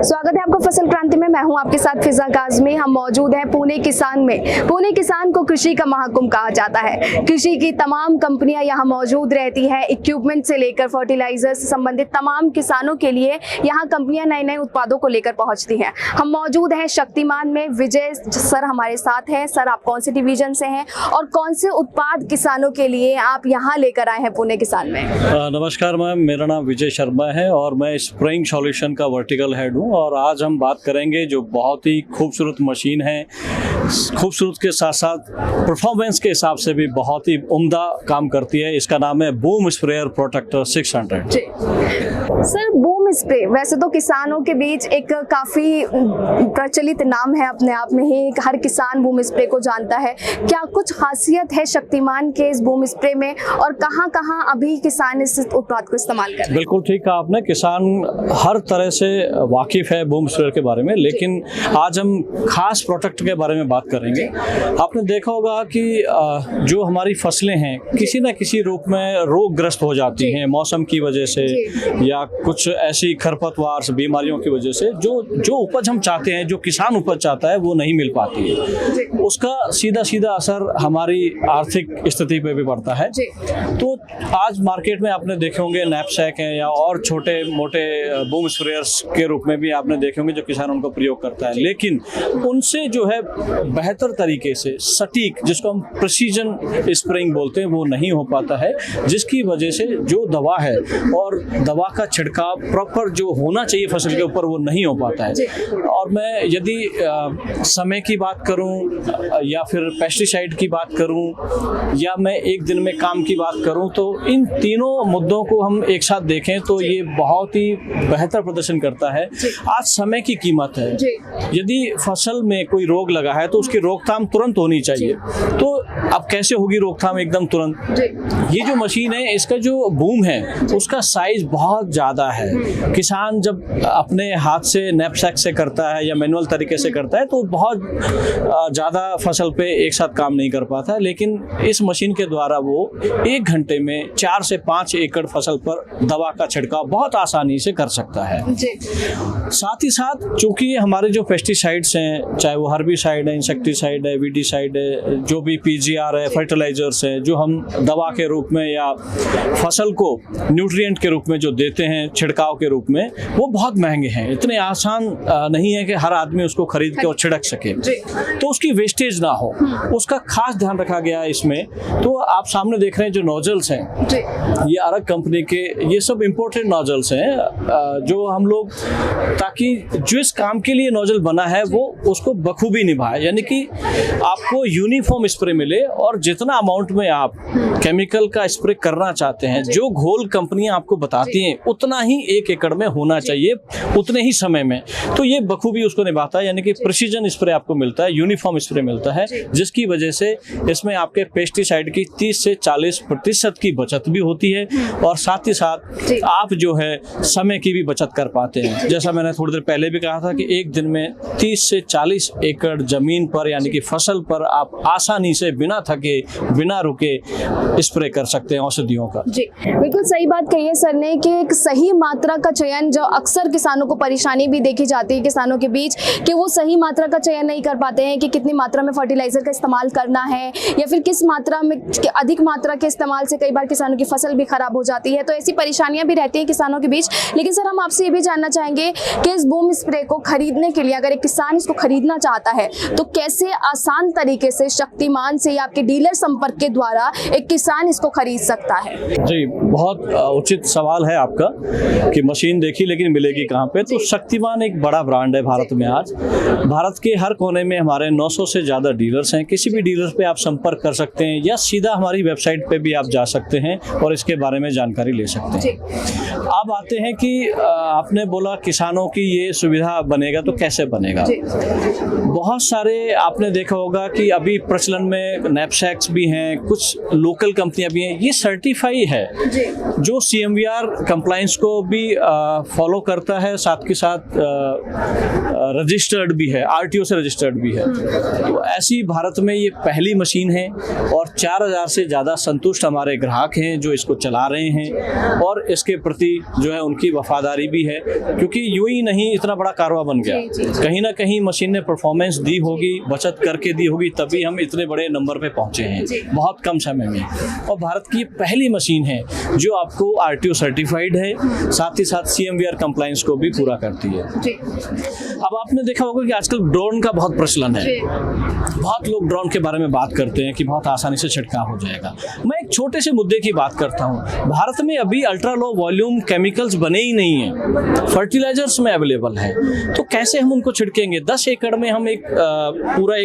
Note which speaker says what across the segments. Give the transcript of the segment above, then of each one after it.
Speaker 1: स्वागत है आपका फसल क्रांति में। मैं हूं आपके साथ फिजा काज़मी। हम मौजूद हैं पुणे किसान में। पुणे किसान को कृषि का महाकुंभ कहा जाता है। कृषि की तमाम कंपनियां यहां मौजूद रहती हैं। इक्विपमेंट से लेकर फर्टिलाइजर से संबंधित तमाम किसानों के लिए यहां कंपनियां नए नए उत्पादों को लेकर पहुंचती हैं। हम मौजूद हैं शक्तिमान में। विजय सर हमारे साथ हैं। सर, आप कौन से डिवीजन से हैं और कौन से उत्पाद किसानों के लिए आप यहाँ लेकर आए हैं पुणे किसान में?
Speaker 2: नमस्कार मैम, मेरा नाम विजय शर्मा है और मैं स्प्रेइंग सॉल्यूशन का वर्टिकल हेड हूँ। और आज हम बात करेंगे जो बहुत ही खूबसूरत मशीन है, खूबसूरत के साथ साथ परफॉर्मेंस के हिसाब से भी बहुत ही उम्दा काम करती है। इसका नाम है boom sprayer protector 600।
Speaker 1: Sir, boom spray वैसे तो किसानों के बीच एक काफी प्रचलित नाम है, अपने आप में ही हर किसान बूम स्प्रे को जानता है। क्या कुछ खासियत है शक्तिमान के इस बूम स्प्रे में और कहां कहां अभी किसान इस उत्पाद को इस्तेमाल कर रहे हैं?
Speaker 2: बिल्कुल ठीक कहा आपने। किसान हर तरह से वाकिफ है बूम स्प्रेयर के बारे में, लेकिन आज हम खास प्रोडक्ट के बारे में बात करेंगे। आपने देखा होगा कि जो हमारी फसलें हैं किसी न किसी रूप में रोगग्रस्त हो जाती हैं मौसम की वजह से या कुछ ऐसी खरपतवार बीमारियों की वजह से। जो उपज हम चाहते हैं, जो किसान उपज चाहता है, वो नहीं मिल पाती है। उसका सीधा सीधा असर हमारी आर्थिक स्थिति पे भी पड़ता है। तो आज मार्केट में आपने देखे होंगे नैपसैक हैं या और छोटे मोटे बूम स्प्रेयर्स के रूप में भी आपने देखे होंगे जो किसान उनको प्रयोग करता है, लेकिन उनसे जो है बेहतर तरीके से सटीक, जिसको हम प्रिसीजन स्प्रेइंग बोलते हैं, वो नहीं हो पाता है। जिसकी वजह से जो दवा है और दवा का छिड़काव प्रॉपर जो होना चाहिए फसल के ऊपर, वो नहीं हो पाता है। और मैं यदि समय की बात करूं या फिर पेस्टिसाइड की बात करूं या मैं एक दिन में काम की बात करूं, तो इन तीनों मुद्दों को हम एक साथ देखें तो ये बहुत ही बेहतर प्रदर्शन करता है। आज समय की कीमत है। यदि फसल में कोई रोग लगा है तो उसकी रोकथाम तुरंत होनी चाहिए। तो अब कैसे होगी रोकथाम एकदम तुरंत? ये जो मशीन है, इसका जो बूम है उसका साइज बहुत ज़्यादा है। किसान जब अपने हाथ से नैपसैक से करता है या मैनुअल तरीके से करता है तो बहुत ज़्यादा फसल पे एक साथ काम नहीं कर पाता है, लेकिन इस मशीन के द्वारा वो 1 घंटे में 4 से 5 एकड़ फसल पर दवा का छिड़काव बहुत आसानी से कर सकता है। साथ ही साथ चूंकि हमारे जो पेस्टिसाइड्स हैं, चाहे वो हर्बिसाइड है, इंसेक्टिसाइड है, वीडिसाइड है, जो भी पीजीआर है, फर्टिलाइजर्स हैं, जो हम दवा के रूप में या फसल को न्यूट्रिएंट के रूप में जो देते हैं छिड़काव के रूप में, वो बहुत महंगे हैं। इतने आसान नहीं है कि हर आदमी उसको खरीद के और छिड़क सके, तो उसकी वेस्टेज ना हो, उसका खास ध्यान रखा गया है इसमें। तो आप सामने देख रहे हैं जो नोजल्स हैं, ये अरग कंपनी के, ये सब इम्पोर्टेड नोजल्स हैं जो हम लोग, ताकि जो इस काम के लिए नोजल बना है वो उसको बखूबी निभाए, यानी कि आपको यूनिफॉर्म स्प्रे मिले और जितना अमाउंट में आप केमिकल का स्प्रे करना चाहते हैं, जो घोल कंपनियां आपको बताती हैं, उतना ही 1 एकड़ में होना चाहिए, उतने ही समय में। तो ये बखूबी उसको निभाता है, यानी कि प्रिसीजन स्प्रे आपको मिलता है, यूनिफॉर्म स्प्रे मिलता है, जिसकी वजह से इसमें आपके पेस्टिसाइड की 30 से 40% की बचत भी होती है और साथ ही साथ आप जो है समय की भी बचत कर पाते हैं। जैसा मैंने थोड़ी देर पहले भी कहा था कि एक दिन में 30 से 40 एकड़ जमीन पर, यानी कि फसल पर आप आसानी से बिना थके बिना रुके स्प्रे कर सकते हैं औषधियों का।
Speaker 1: जी, बिल्कुल सही बात कही है सर ने कि एक सही मात्रा का चयन, जो अक्सर किसानों को परेशानी भी देखी जाती है किसानों के बीच, कि वो सही मात्रा का चयन नहीं कर पाते हैं कि कितनी मात्रा में फर्टिलाइजर का इस्तेमाल करना है या फिर किस मात्रा में, अधिक मात्रा के इस्तेमाल से कई बार किसानों की फसल भी खराब हो जाती है। तो ऐसी परेशानियां भी रहती हैं किसानों के बीच। लेकिन सर, हम आपसे ये भी जानना चाहेंगे कि इस बूम स्प्रे को खरीदने के लिए अगर एक किसान इसको खरीदना चाहता है तो कैसे आसान तरीके से शक्तिमान से या आपके डीलर संपर्क के द्वारा एक किसान इसको खरीद सकता है?
Speaker 2: जी, बहुत उचित सवाल है आपका कि मशीन देखी लेकिन मिलेगी कहाँ पे। तो शक्तिमान एक बड़ा ब्रांड है भारत में। आज भारत के हर कोने में हमारे 900 से ज़्यादा डीलर्स हैं। किसी भी डीलर पे आप संपर्क कर सकते हैं या सीधा हमारी वेबसाइट पे भी आप जा सकते हैं और इसके बारे में जानकारी ले सकते हैं। अब आते हैं कि आपने बोला किसानों की ये सुविधा बनेगा, तो कैसे बनेगा? बहुत सारे आपने देखा होगा कि अभी प्रचलन में नैपसैक्स भी हैं, कुछ लोकल कंपनियां भी हैं। ये सर्टिफाई है, जो CMVR कंप्लाइंस को भी फॉलो करता है, साथ के साथ रजिस्टर्ड भी है, आरटीओ से रजिस्टर्ड भी है। तो ऐसी भारत में ये पहली मशीन है और 4000 से ज़्यादा संतुष्ट हमारे ग्राहक हैं जो इसको चला रहे हैं और इसके प्रति जो है उनकी वफादारी भी है, क्योंकि यूं ही नहीं इतना बड़ा कारवा बन गया, कहीं ना कहीं मशीन ने परफॉर्मेंस दी होगी, बचत करके दी होगी, तभी हम इतने बड़े नंबर पे पहुंचे हैं बहुत कम समय में। और भारत की पहली मशीन है जो आपको आरटीओ सर्टिफाइड है, साथ ही साथ CMVR कंप्लायंस को भी पूरा करती है। अब आपने देखा होगा कि आजकल ड्रोन का बहुत प्रचलन है, बहुत लोग ड्रोन के बारे में बात करते हैं कि बहुत आसानी से छिड़काव हो जाएगा। मैं एक छोटे से मुद्दे की बात करता हूँ, भारत में अभी अल्ट्रा लो वॉल्यूम केमिकल्स बने ही नहीं हैं, फर्टिलाइजर्स में अवेलेबल है, तो कैसे हम उनको छिड़केंगे? 10 एकड़ में हम पूरा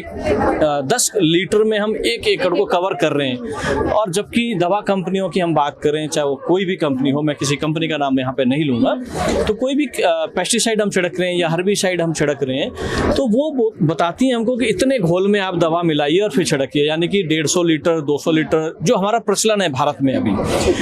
Speaker 2: 10 लीटर में हम 1 एकड़ को कवर कर रहे हैं। और जबकि दवा कंपनियों की हम बात करें, चाहे वो कोई भी कंपनी हो, मैं किसी कंपनी का नाम यहाँ पे नहीं लूँगा, तो कोई भी पेस्टिसाइड हम छिड़क रहे हैं या हर्बिसाइड हम छिड़क रहे हैं, तो वो बताती हैं हमको कि इतने घोल में आप दवा मिलाइए और फिर छिड़किए, यानी कि 150 लीटर 200 लीटर जो हमारा प्रचलन है भारत में अभी।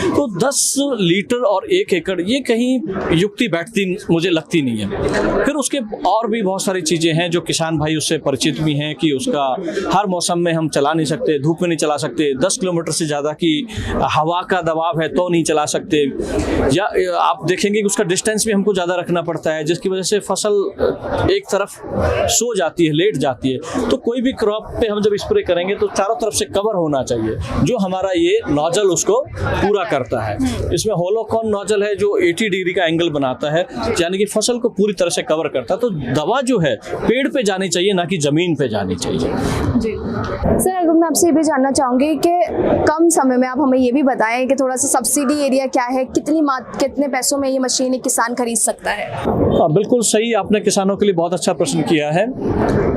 Speaker 2: तो 10 लीटर और 1 एकड़ ये कहीं युक्ति बैठती मुझे लगती नहीं है। फिर उसके और भी बहुत सारी चीज़ें हैं जो किसान भाई उससे परिचित भी हैं कि उसका हर मौसम में हम चला नहीं सकते, धूप में नहीं चला सकते, 10 किलोमीटर से ज़्यादा की हवा का दबाव है तो नहीं चला सकते, या आप देखेंगे कि उसका डिस्टेंस भी हमको ज़्यादा रखना पड़ता है, जिसकी वजह से फसल एक तरफ सो जाती है, लेट जाती है। तो कोई भी क्रॉप पे हम जब स्प्रे करेंगे तो चारों तरफ से कवर होना चाहिए, जो हमारा ये नोजल उसको पूरा करता है। इसमें होलोकॉन नोजल है जो 80 डिग्री का एंगल बनाता है, यानी कि फसल को पूरी तरह से कवर करता है। तो दवा जो है पेड़ पे जानी चाहिए, ना कि जमीन पे जानी चाहिए।
Speaker 1: जी सर, अगर मैं आपसे ये भी जानना चाहूँगी कि कम समय में आप हमें ये भी बताएं कि थोड़ा सा सब्सिडी एरिया क्या है, कितने पैसों में ये मशीन एक किसान खरीद सकता है?
Speaker 2: बिल्कुल सही, आपने किसानों के लिए बहुत अच्छा प्रश्न किया है।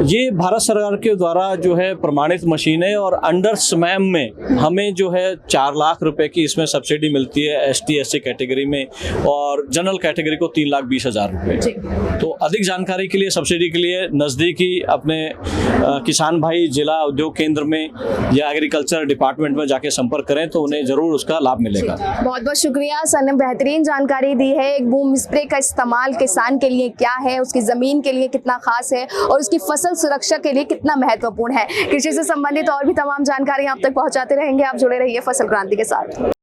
Speaker 2: ये भारत सरकार के द्वारा जो है प्रमाणित मशीन है और अंडर स्मैम में हमें जो है 4 लाख रुपए की इसमें सब्सिडी मिलती है ST SC कैटेगरी में, और जनरल कैटेगरी को 3,20,000 रुपये। तो अधिक जानकारी के लिए, सब्सिडी के लिए नज़दीकी अपने किसान भाई जिला उद्योग केंद्र में या एग्रीकल्चर डिपार्टमेंट में जाके संपर्क करें तो उन्हें ज़रूर उसका लाभ मिलेगा।
Speaker 1: बहुत बहुत शुक्रिया सर ने बेहतरीन जानकारी दी है। एक बूम स्प्रे का इस्तेमाल किसान के लिए क्या है, उसकी ज़मीन के लिए कितना खास है और उसकी फसल सुरक्षा के लिए कितना महत्वपूर्ण है। कृषि से संबंधित और भी तमाम जानकारी आप तक पहुंचाते रहेंगे। आप जुड़े रहिए फसल क्रांति के साथ।